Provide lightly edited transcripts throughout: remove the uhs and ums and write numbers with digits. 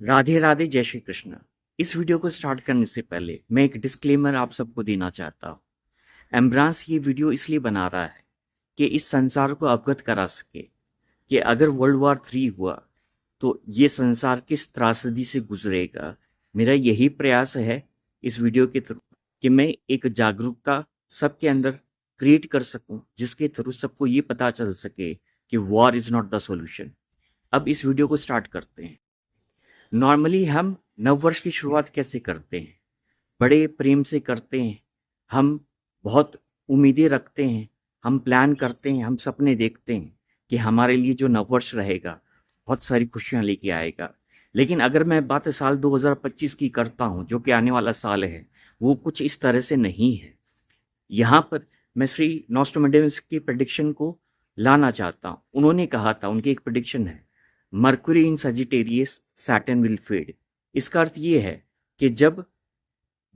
राधे राधे, जय श्री कृष्ण। इस वीडियो को स्टार्ट करने से पहले मैं एक डिस्क्लेमर आप सबको देना चाहता हूँ। एम्ब्रांस ये वीडियो इसलिए बना रहा है कि इस संसार को अवगत करा सके कि अगर वर्ल्ड वॉर 3 हुआ तो ये संसार किस त्रासदी से गुजरेगा। मेरा यही प्रयास है इस वीडियो के थ्रू कि मैं एक जागरूकता सबके अंदर क्रिएट कर सकूं, जिसके थ्रू सबको ये पता चल सके कि war is not the solution. अब इस वीडियो को स्टार्ट करते हैं। नॉर्मली हम नववर्ष की शुरुआत कैसे करते हैं? बड़े प्रेम से करते हैं। हम बहुत उम्मीदें रखते हैं, हम प्लान करते हैं, हम सपने देखते हैं कि हमारे लिए जो नववर्ष रहेगा बहुत सारी खुशियां लेके आएगा। लेकिन अगर मैं बात साल 2025 की करता हूं, जो कि आने वाला साल है, वो कुछ इस तरह से नहीं है। यहाँ पर मैं श्री नॉस्ट्राडामस की प्रेडिक्शन को लाना चाहता हूँ। उन्होंने कहा था, उनकी एक प्रेडिक्शन है, Mercury in Sagittarius Saturn will fade. इसका अर्थ ये है कि जब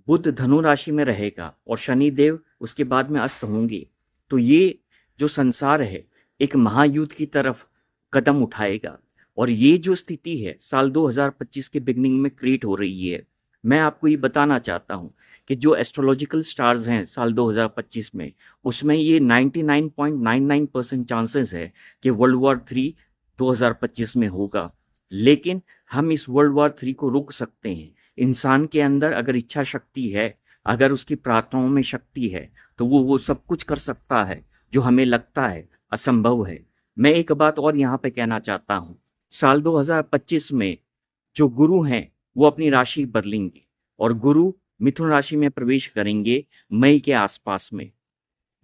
बुध धनु राशि में रहेगा और शनि देव उसके बाद में अस्त होंगे, तो ये जो संसार है एक महायुद्ध की तरफ कदम उठाएगा। और ये जो स्थिति है साल 2025 के बिगनिंग में क्रिएट हो रही है, मैं आपको ये बताना चाहता हूँ कि जो एस्ट्रोलॉजिकल स्टार्स हैं साल 2025 में, उसमें ये 99.99% चांसेस है कि वर्ल्ड वॉर 3 2025 में होगा। लेकिन हम इस वर्ल्ड वॉर 3 को रोक सकते हैं। इंसान के अंदर अगर इच्छा शक्ति है, अगर उसकी प्रार्थनाओं में शक्ति है, तो वो सब कुछ कर सकता है जो हमें लगता है असंभव है। मैं एक बात और यहाँ पे कहना चाहता हूँ। साल 2025 में जो गुरु हैं वो अपनी राशि बदलेंगे और गुरु मिथुन राशि में प्रवेश करेंगे मई के आसपास में।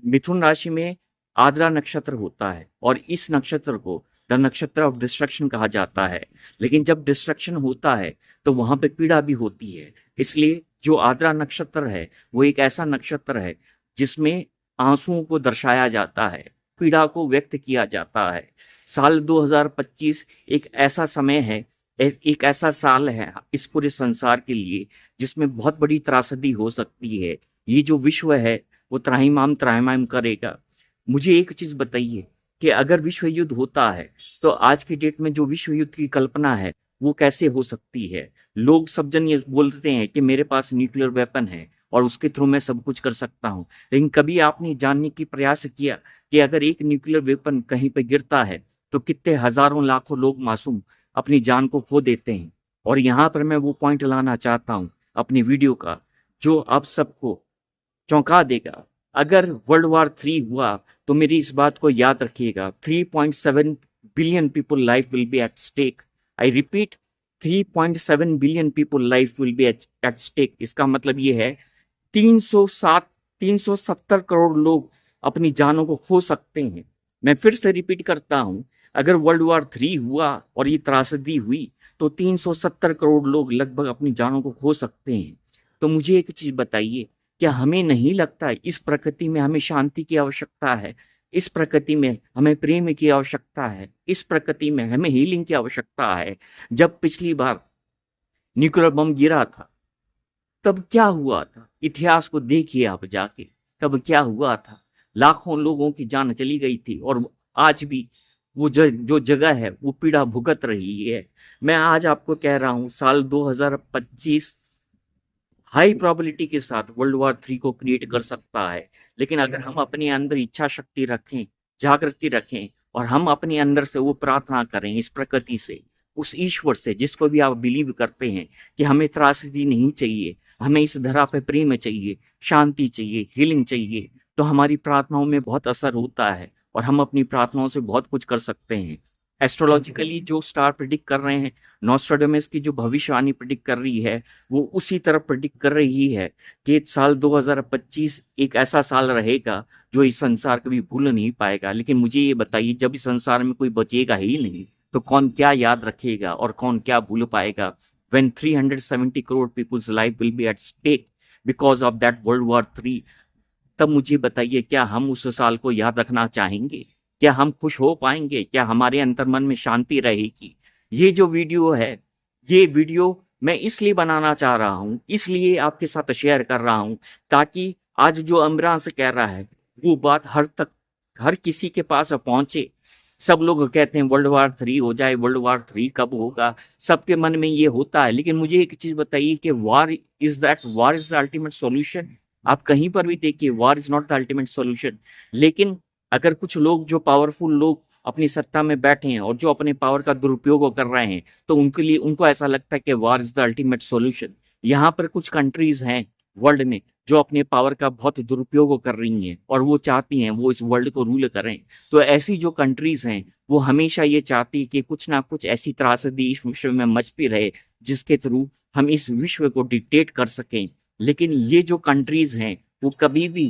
मिथुन राशि में आद्रा नक्षत्र होता है और इस नक्षत्र को द नक्षत्र ऑफ डिस्ट्रक्शन कहा जाता है। लेकिन जब डिस्ट्रक्शन होता है तो वहां पे पीड़ा भी होती है। इसलिए जो आद्रा नक्षत्र है वो एक ऐसा नक्षत्र है जिसमें आंसुओं को दर्शाया जाता है, पीड़ा को व्यक्त किया जाता है। साल 2025 एक ऐसा समय है, एक ऐसा साल है इस पूरे संसार के लिए जिसमें बहुत बड़ी त्रासदी हो सकती है। ये जो विश्व है वो त्राहिमाम त्राहिमाम करेगा। मुझे एक चीज बताइए कि अगर विश्व युद्ध होता है तो आज की डेट में जो विश्व युद्ध की कल्पना है वो कैसे हो सकती है? लोग सब जन ये बोलते हैं कि मेरे पास न्यूक्लियर वेपन है और उसके थ्रू मैं सब कुछ कर सकता हूं। लेकिन कभी आपने जानने की प्रयास किया कि अगर एक न्यूक्लियर वेपन कहीं पे गिरता है तो कितने हजारों लाखों लोग मासूम अपनी जान को खो देते हैं? और यहाँ पर मैं वो पॉइंट लाना चाहता हूँ अपनी वीडियो का, जो आप सबको चौंका देगा। अगर वर्ल्ड वॉर 3 हुआ तो मेरी इस बात को याद रखिएगा, 3.7 billion people life will be at stake. I repeat, 3.7 billion people life will be at stake. इसका मतलब ये है 370 करोड़ लोग अपनी जानों को खो सकते हैं। मैं फिर से रिपीट करता हूं, अगर वर्ल्ड वॉर 3 हुआ और ये त्रासदी हुई तो 370 करोड़ लोग लगभग अपनी जानों को खो सकते हैं। तो मुझे एक चीज बताइए, क्या हमें नहीं लगता इस प्रकृति में हमें शांति की आवश्यकता है? इस प्रकृति में हमें प्रेम की आवश्यकता है? इस प्रकृति में हमें हीलिंग की आवश्यकता है? जब पिछली बार न्यूक्लियर बम गिरा था तब क्या हुआ था? इतिहास को देखिए आप जाके, तब क्या हुआ था? लाखों लोगों की जान चली गई थी और आज भी वो जो जगह है वो पीड़ा भुगत रही है। मैं आज आपको कह रहा हूं साल 2025 हाई प्रोबेबिलिटी के साथ वर्ल्ड वॉर 3 को क्रिएट कर सकता है। लेकिन अगर हम अपने अंदर इच्छा शक्ति रखें, जागृति रखें और हम अपने अंदर से वो प्रार्थना करें इस प्रकृति से, उस ईश्वर से जिसको भी आप बिलीव करते हैं कि हमें त्रासदी नहीं चाहिए, हमें इस धरा पे प्रेम चाहिए, शांति चाहिए, हीलिंग चाहिए, तो हमारी प्रार्थनाओं में बहुत असर होता है और हम अपनी प्रार्थनाओं से बहुत कुछ कर सकते हैं। एस्ट्रोलॉजिकली जो स्टार प्रिडिक्ट कर रहे हैं, नॉस्ट्राडामस की जो भविष्यवाणी प्रिडिक्ट कर रही है, वो उसी तरह प्रिडिक्ट कर रही है कि साल 2025 एक ऐसा साल रहेगा जो इस संसार कभी भूल नहीं पाएगा। लेकिन मुझे ये बताइए, जब इस संसार में कोई बचेगा ही नहीं तो कौन क्या याद रखेगा और कौन क्या भूल पाएगा? when 370 crore people's life will be at stake because of that World War 3, तब मुझे बताइए, क्या हम उस साल को याद रखना चाहेंगे? क्या हम खुश हो पाएंगे? क्या हमारे अंतर मन में शांति रहेगी? ये जो वीडियो है, ये वीडियो मैं इसलिए बनाना चाह रहा हूं, इसलिए आपके साथ शेयर कर रहा हूं, ताकि आज जो अमरान से कह रहा है वो बात हर किसी के पास पहुंचे। सब लोग कहते हैं वर्ल्ड वार 3 हो जाए, वर्ल्ड वार 3 कब होगा, सबके मन में ये होता है। लेकिन मुझे एक चीज बताइए कि वार इज द अल्टीमेट सॉल्यूशन? आप कहीं पर भी देखिए, वार is not the ultimate solution. लेकिन अगर कुछ लोग, जो पावरफुल लोग अपनी सत्ता में बैठे हैं और जो अपने पावर का दुरुपयोग कर रहे हैं, तो उनके लिए, उनको ऐसा लगता है कि वार इज द अल्टीमेट सॉल्यूशन। यहाँ पर कुछ कंट्रीज हैं वर्ल्ड में जो अपने पावर का बहुत दुरुपयोग कर रही हैं और वो चाहती हैं वो इस वर्ल्ड को रूल करें। तो ऐसी जो कंट्रीज हैं वो हमेशा ये चाहती है कि कुछ ना कुछ ऐसी त्रासदी इस विश्व में मचती रहे जिसके थ्रू हम इस विश्व को डिक्टेट कर सकें। लेकिन ये जो कंट्रीज हैं वो कभी भी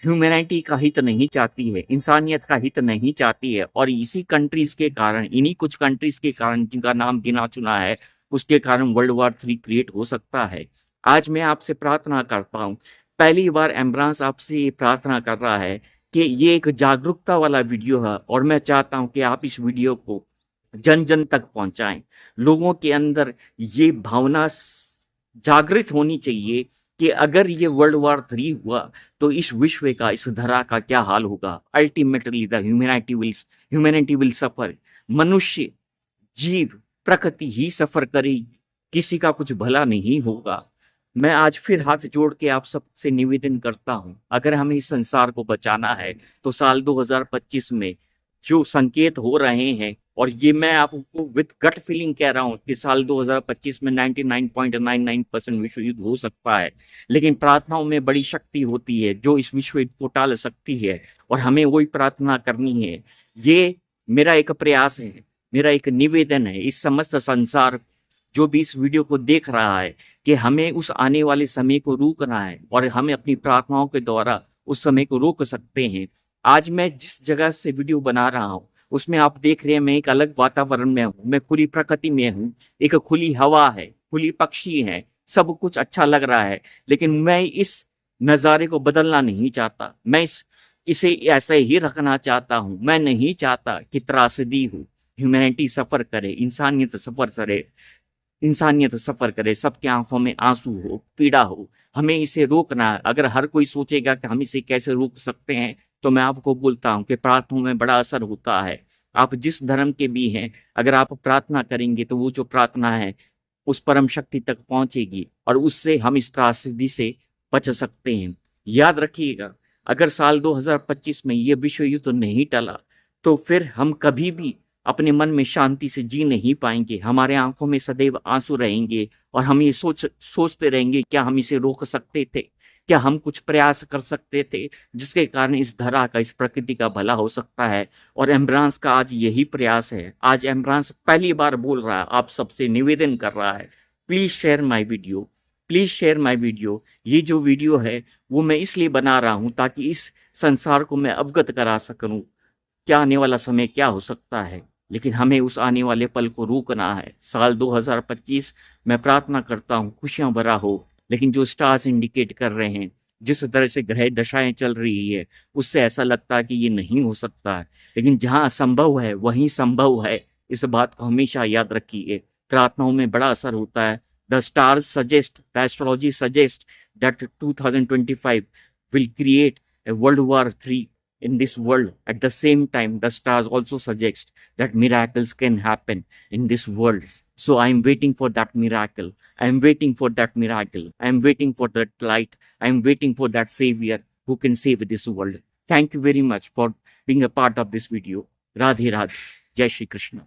ह्यूमैनिटी का हित नहीं चाहती है, इंसानियत का हित नहीं चाहती है। और इसी कंट्रीज के कारण, इन्हीं कुछ कंट्रीज के कारण जिनका नाम गिना चुना है, उसके कारण वर्ल्ड वार 3 क्रिएट हो सकता है। आज मैं आपसे प्रार्थना करता हूँ, पहली बार एम्ब्रांस आपसे ये प्रार्थना कर रहा है कि ये एक जागरूकता वाला वीडियो है और मैं चाहता हूं कि आप इस वीडियो को जन जन तक पहुंचाएं। लोगों के अंदर ये भावना जागृत होनी चाहिए कि अगर ये वर्ल्ड वार 3 हुआ तो इस विश्व का, इस धरा का क्या हाल होगा। Ultimately the humanity will suffer. मनुष्य, जीव, प्रकृति ही सफर करेगी, किसी का कुछ भला नहीं होगा। मैं आज फिर हाथ जोड़ के आप सबसे निवेदन करता हूं, अगर हमें इस संसार को बचाना है तो साल 2025 में जो संकेत हो रहे हैं, और ये मैं आपको विद गट फीलिंग कह रहा हूं कि साल 2025 में 99.99% विश्व युद्ध हो सकता है। लेकिन प्रार्थनाओं में बड़ी शक्ति होती है जो इस विश्व युद्ध को टाल सकती है, और हमें वही प्रार्थना करनी है। ये मेरा एक प्रयास है, मेरा एक निवेदन है इस समस्त संसार, जो भी इस वीडियो को देख रहा है, कि हमें उस आने वाले समय को रोकना है और हमें अपनी प्रार्थनाओं के द्वारा उस समय को रोक सकते हैं। आज मैं जिस जगह से वीडियो बना रहा हूँ उसमें आप देख रहे हैं मैं एक अलग वातावरण में हूँ, मैं खुली प्रकृति में हूँ, एक खुली हवा है, खुली पक्षी है, सब कुछ अच्छा लग रहा है। लेकिन मैं इस नज़ारे को बदलना नहीं चाहता, मैं इसे ऐसे ही रखना चाहता हूँ। मैं नहीं चाहता कि त्रासदी हो, ह्यूमैनिटी सफर करे, इंसानियत सफर करे, सबकी आंखों में आंसू हो, पीड़ा हो। हमें इसे रोकना है। अगर हर कोई सोचेगा कि हम इसे कैसे रोक सकते हैं, तो मैं आपको बोलता हूं कि प्रार्थना में बड़ा असर होता है। आप जिस धर्म के भी हैं, अगर आप प्रार्थना करेंगे तो वो जो प्रार्थना है उस परम शक्ति तक पहुंचेगी और उससे हम इस त्रासदी से बच सकते हैं। याद रखिएगा, अगर साल 2025 में ये विश्व युद्ध नहीं टला तो फिर हम कभी भी अपने मन में शांति से जी नहीं पाएंगे। हमारे आंखों में सदैव आंसू रहेंगे और हम ये सोचते रहेंगे, क्या हम इसे रोक सकते थे, क्या हम कुछ प्रयास कर सकते थे जिसके कारण इस धरा का, इस प्रकृति का भला हो सकता है। और एम्ब्रांस का आज यही प्रयास है। आज एम्ब्रांस पहली बार बोल रहा है, आप सबसे निवेदन कर रहा है, please share my video, please share my video. ये जो वीडियो है वो मैं इसलिए बना रहा हूँ ताकि इस संसार को मैं अवगत करा सकूं क्या आने वाला समय क्या हो सकता है। लेकिन हमें उस आने वाले पल को रोकना है। साल 2025 मैं प्रार्थना करता हूँ खुशियां भरा हो, लेकिन जो स्टार्स इंडिकेट कर रहे हैं, जिस तरह से ग्रह दशाएं चल रही है, उससे ऐसा लगता है कि ये नहीं हो सकता है। लेकिन जहां असंभव है वहीं संभव है, इस बात को हमेशा याद रखिए। प्रार्थनाओं में बड़ा असर होता है। The stars suggest, the astrology suggest that 2025 will create a World War 3 in this world. At the same time, the stars also suggest that miracles can happen in this world. So I am waiting for that miracle. I am waiting for that miracle. I am waiting for that light. I am waiting for that savior who can save this world. Thank you very much for being a part of this video. Radhe Radhe. Jai Shri Krishna.